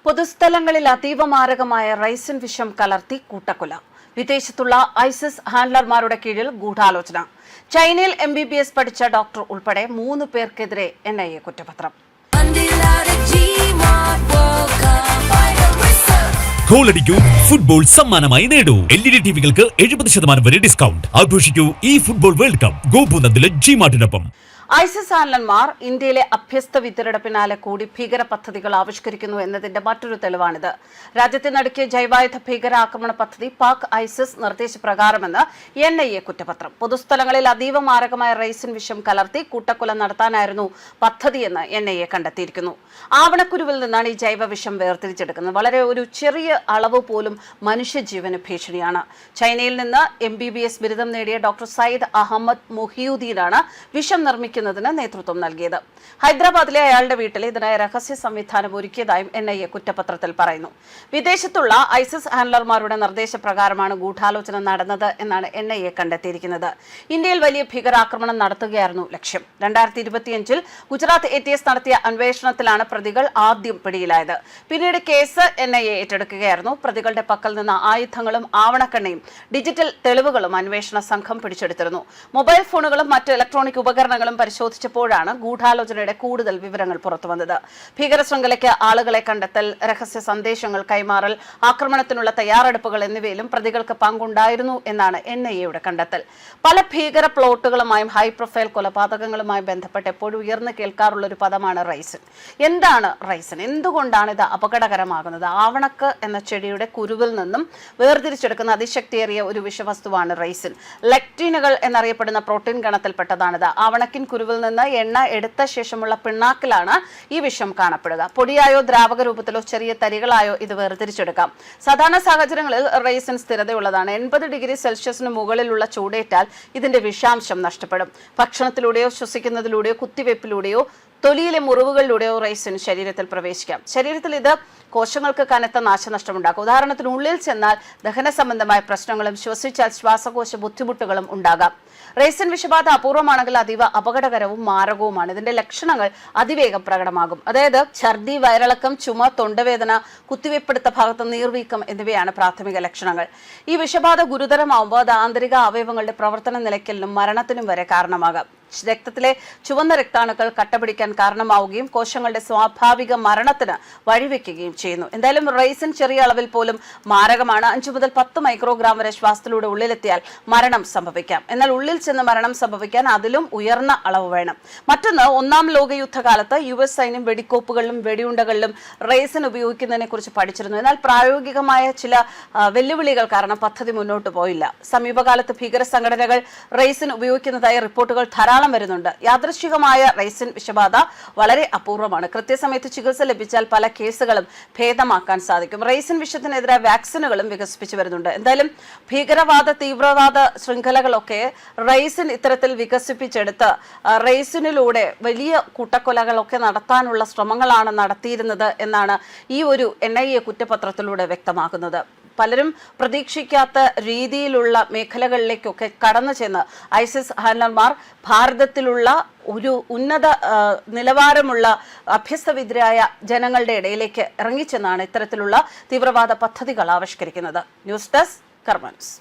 പൊതുസ്ഥലങ്ങളിൽ അതീവ മാരകമായ റൈസിൻ വിഷം കലർത്തി കൂട്ടക്കൊല. വിദേശത്തുള്ള ഐസിസ് ഹാൻഡ്ലർമാരുടെ കീഴിൽ ഗൂഢാലോചന. ചൈനയിൽ MBBS പഠിച്ച ഡോക്ടർ ഉൾപ്പെടെ 3 പേർക്കെതിരെ NIA കുറ്റപത്രം. ഗോളടിക്കൂ, ഫുട്ബോൾ സമ്മാനമായി നേടൂ. LED ടിവികൾക്ക് 70% വരെ ഡിസ്കൗണ്ട്. ആഘോഷിക്കൂ ഈ ഫുട്ബോൾ വേൾഡ് കപ്പ് ഗോപുനന്ദിലെ ജിമാർട്ടിനൊപ്പം. ഐസിസ് ഹാൻഡ്ലർമാർ ഇന്ത്യയിലെ അഭ്യസ്ത വിദ്യരുടെ പിന്നാലെ കൂടി ഭീകര പദ്ധതികൾ ആവിഷ്കരിക്കുന്നു എന്നതിന്റെ മറ്റൊരു തെളിവാണിത്. രാജ്യത്തെ നടുക്കിയ ജൈവായുധ ഭീകരാക്രമണ പദ്ധതി പാക് ഐസിസ് നിർദ്ദേശപ്രകാരമെന്ന് NIA കുറ്റപത്രം. പൊതുസ്ഥലങ്ങളിൽ അതീവ മാരകമായ റൈസിൻ വിഷം കലർത്തി കൂട്ടക്കൊല നടത്താനായിരുന്നു പദ്ധതിയെന്ന് NIA കണ്ടെത്തിയിരിക്കുന്നു. ആവണക്കുരുവിൽ നിന്നാണ് ഈ ജൈവ വിഷം വേർതിരിച്ചെടുക്കുന്നത്. വളരെ ഒരു ചെറിയ അളവ് പോലും മനുഷ്യജീവന് ഭീഷണിയാണ്. ചൈനയിൽ നിന്ന് MBBS ബിരുദം നേടിയ ഡോക്ടർ സയ്യിദ് അഹമ്മദ് മുഹിയുദ്ദീനാണ് വിഷം നിർമ്മിക്കുന്നതിന് നേതൃത്വം നൽകിയത്. ഹൈദരാബാദിലെ അയാളുടെ വീട്ടിൽ ഇതിനായി രഹസ്യ സംവിധാനം ഒരുക്കിയതായും NIA കുറ്റപത്രത്തിൽ പറയുന്നു. വിദേശത്തുള്ള ഐസിസ് ഹാൻഡ്ലർമാരുടെ നിർദ്ദേശപ്രകാരമാണ് ഗൂഢാലോചന നടന്നത് എന്നാണ് NIA കണ്ടെത്തിയിരിക്കുന്നത്. ഇന്ത്യയിൽ വലിയ ഭീകരാക്രമണം നടത്തുകയായിരുന്നു ലക്ഷ്യം. 2025-ൽ ഗുജറാത്ത് ATS നടത്തിയ അന്വേഷണത്തിലാണ് പ്രതികൾ ആദ്യം പിടിയിലായത്. പിന്നീട് കേസ് NIA ഏറ്റെടുക്കുകയായിരുന്നു. പ്രതികളുടെ പക്കൽ നിന്ന് ആയുധങ്ങളും ആവണക്കണ്ണയും ഡിജിറ്റൽ തെളിവുകളും അന്വേഷണ സംഘം പിടിച്ചെടുത്തിരുന്നു. മൊബൈൽ ഫോണുകളും മറ്റ് ഇലക്ട്രോണിക് ഉപകരണങ്ങളും പരിശോധിച്ചപ്പോഴാണ് ഗൂഢാലോചനയുടെ കൂടുതൽ വിവരങ്ങൾ പുറത്തുവന്നത്. ഭീകര ശൃംഖലയ്ക്ക് ആളുകളെ കണ്ടെത്തൽ, രഹസ്യ സന്ദേശങ്ങൾ കൈമാറൽ, ആക്രമണത്തിനുള്ള തയ്യാറെടുപ്പുകൾ എന്നിവയിലും പ്രതികൾക്ക് പങ്കുണ്ടായിരുന്നു എന്നാണ് NIA-യുടെ കണ്ടെത്തൽ. പല ഭീകര പ്ലോട്ടുകളുമായും ഹൈ പ്രൊഫൈൽ കൊലപാതകങ്ങളുമായും ബന്ധപ്പെട്ട് എപ്പോഴും ഉയർന്നു കേൾക്കാറുള്ള ഒരു പദമാണ് റൈസിൻ. എന്താണ് റൈസിൻ? എന്തുകൊണ്ടാണ് ഇത് അപകടകരമാകുന്നത്? ആവണക്ക് എന്ന ചെടിയുടെ കുരുവിൽ നിന്നും വേർതിരിച്ചെടുക്കുന്ന അതിശക്തിയേറിയ ഒരു വിഷവസ്തുവാണ് റൈസിൻ. ലെക്റ്റിനുകൾ എന്നറിയപ്പെടുന്ന പ്രോട്ടീൻ ഗണത്തിൽപ്പെട്ടതാണിത്. ആവണക്കിൻ കുരുവിൽ നിന്ന് എണ്ണ എടുത്ത ശേഷമുള്ള പിണ്ണാക്കിലാണ് ഈ വിഷം കാണപ്പെടുക. പൊടിയായോ ദ്രാവക രൂപത്തിലോ ചെറിയ തരികളായോ ഇത് വേർതിരിച്ചെടുക്കാം. സാധാരണ സാഹചര്യങ്ങളിൽ റൈസിൻ സ്ഥിരതയുള്ളതാണ്. 80 ഡിഗ്രി സെൽഷ്യസിന് മുകളിലുള്ള ചൂടേറ്റാൽ ഇതിന്റെ വിഷാംശം നഷ്ടപ്പെടും. ഭക്ഷണത്തിലൂടെയോ ശ്വസിക്കുന്നതിലൂടെയോ കുത്തിവയ്പ്പിലൂടെയോ തൊലിയിലെ മുറിവുകളിലൂടെയോ റൈസിൻ ശരീരത്തിൽ പ്രവേശിക്കാം. ശരീരത്തിൽ ഇത് കോശങ്ങൾക്ക് കനത്ത നാശനഷ്ടമുണ്ടാക്കും. ഉദാഹരണത്തിന് ഉള്ളിൽ ചെന്നാൽ ദഹന സംബന്ധമായ പ്രശ്നങ്ങളും ശ്വസിച്ചാൽ ശ്വാസകോശ ബുദ്ധിമുട്ടുകളും ഉണ്ടാകാം. റൈസിൻ വിഷബാധ അപൂർവമാണെങ്കിൽ അതീവ അപകടകരവും മാരകവുമാണ്. ഇതിന്റെ ലക്ഷണങ്ങൾ അതിവേഗം പ്രകടമാകും. അതായത് ഛർദി, വയറിളക്കം, ചുമ, തൊണ്ടവേദന, കുത്തിവയ്പ്പെടുത്ത ഭാഗത്ത് നീർവീക്കം എന്നിവയാണ് പ്രാഥമിക ലക്ഷണങ്ങൾ. ഈ വിഷബാധ ഗുരുതരമാവുമ്പോൾ അത് ആന്തരിക അവയവങ്ങളുടെ പ്രവർത്തന നിലയ്ക്കലിനും മരണത്തിനും വരെ കാരണമാകാം. രക്തത്തിലെ ചുവന്ന രക്താണുക്കൾ കട്ടപിടിക്കാൻ കാരണമാവുകയും കോശങ്ങളുടെ സ്വാഭാവിക മരണത്തിന് വഴിവെക്കുകയും ചെയ്യുന്നു. എന്തായാലും റൈസിൻ ചെറിയ അളവിൽ പോലും മാരകമാണ്. 5 മുതൽ 10 മൈക്രോഗ്രാം വരെ ശ്വാസത്തിലൂടെ ഉള്ളിലെത്തിയാൽ മരണം സംഭവിക്കാം. എന്നാൽ ഉള്ളിൽ ചെന്ന് മരണം സംഭവിക്കാൻ അതിലും ഉയർന്ന അളവ് വേണം. മറ്റൊന്ന്, 1-ാം ലോകയുദ്ധകാലത്ത് US സൈന്യം വെടിക്കോപ്പുകളിലും വെടിയുണ്ടകളിലും റൈസിൻ ഉപയോഗിക്കുന്നതിനെ കുറിച്ച് പഠിച്ചിരുന്നു. എന്നാൽ പ്രായോഗികമായ ചില വെല്ലുവിളികൾ കാരണം പദ്ധതി മുന്നോട്ട് പോയില്ല. സമീപകാലത്ത് ഭീകര സംഘടനകൾ റൈസിൻ ഉപയോഗിക്കുന്നതായി റിപ്പോർട്ടുകൾ ധാരാളം വരുന്നുണ്ട്. യാദൃശ്ചികമായ റൈസിൻ വിഷബാധ വളരെ അപൂർവമാണ്. കൃത്യസമയത്ത് ചികിത്സ ലഭിച്ചാൽ പല കേസുകളും ഭേദമാക്കാൻ സാധിക്കും. റൈസിൻ വിഷത്തിനെതിരെ വാക്സിനുകളും വികസിപ്പിച്ചു വരുന്നുണ്ട്. എന്തായാലും ഭീകരവാദ തീവ്രവാദ ശൃംഖലകളൊക്കെ റൈസിൻ ഇത്തരത്തിൽ വികസിപ്പിച്ചെടുത്ത് റൈസിനിലൂടെ വലിയ കൂട്ടക്കൊലകളൊക്കെ നടത്താനുള്ള ശ്രമങ്ങളാണ് നടത്തിയിരുന്നത് എന്നാണ് ഈ ഒരു NIA കുറ്റപത്രത്തിലൂടെ വ്യക്തമാക്കുന്നത്. പലരും പ്രതീക്ഷിക്കാത്ത രീതിയിലുള്ള മേഖലകളിലേക്കൊക്കെ കടന്നു ചെന്ന് ഐസിസ് ഹാൻഡ്ലർമാർ ഭാരതത്തിലുള്ള ഒരു ഉന്നത നിലവാരമുള്ള അഭ്യസ്തവിദ്യരായ ജനങ്ങളുടെ ഇടയിലേക്ക് ഇറങ്ങിച്ചെന്നാണ് ഇത്തരത്തിലുള്ള തീവ്രവാദ പദ്ധതികൾ ആവിഷ്കരിക്കുന്നത്. ന്യൂസ് ഡെസ്ക് കർമ്മ ന്യൂസ്.